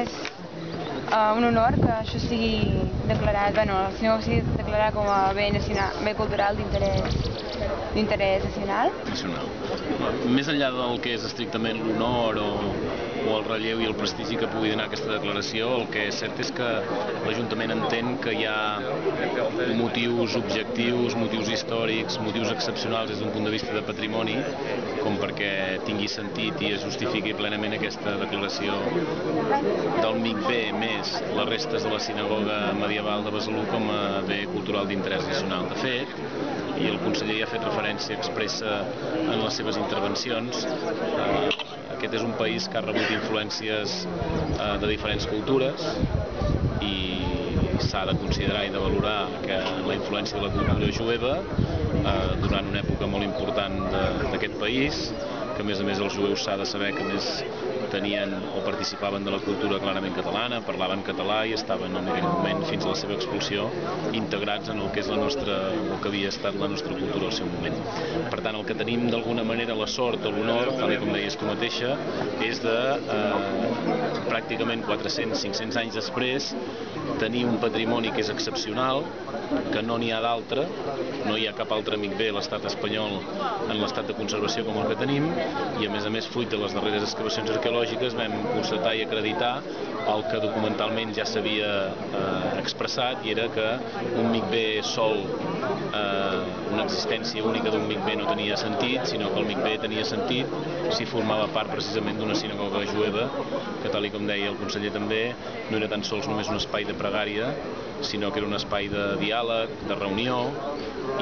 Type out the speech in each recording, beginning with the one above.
És un honor que això sigui declarat, bueno, el sinagoga sigui declarat com a bé cultural d'interès nacional. Més enllà del que és estrictament l'honor o el relleu i el prestigi que pugui donar aquesta declaració, el que és cert és que l'Ajuntament entén que hi ha motius objectius, motius històrics, motius excepcionals des d'un punt de vista de patrimoni, com perquè tingui sentit i es justifiqui plenament aquesta declaració del MICB més les restes de la sinagoga medieval de Besalú com a bé cultural d'interès nacional. De fet, i el conseller ja ha fet referència expressa en les seves intervencions, aquest és un país que ha rebut influències de diferents cultures i s'ha de considerar i de valorar que la influència de la cultura jueva durant una època molt important d'aquest país, que a més els jueus s'ha de saber que més tenien o participaven de la cultura clarament catalana, parlaven català i estaven en aquell moment, fins a la seva expulsió, integrats en el que és la nostra, o que havia estat la nostra cultura al seu moment. Per tant, el que tenim d'alguna manera la sort o l'honor, tal com deies tu mateixa, és de pràcticament 400-500 anys després tenir un patrimoni que és excepcional, que no n'hi ha d'altre, no hi ha cap altre MICB a l'estat espanyol en l'estat de conservació com el que tenim, i a més fruit de les darreres excavacions arqueològiques vam constatar i acreditar el que documentalment ja s'havia expressat, i era que un MICB sol, una existència única d'un MICB no tenia sentit, sinó que el MICB tenia sentit si formava part precisament d'una sinagoga jueva, que tal com deia el conseller també, no era tan sols només un espai de pregària, sinó que era un espai de diàleg, de reunió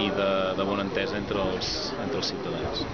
i de bona entesa entre els ciutadans.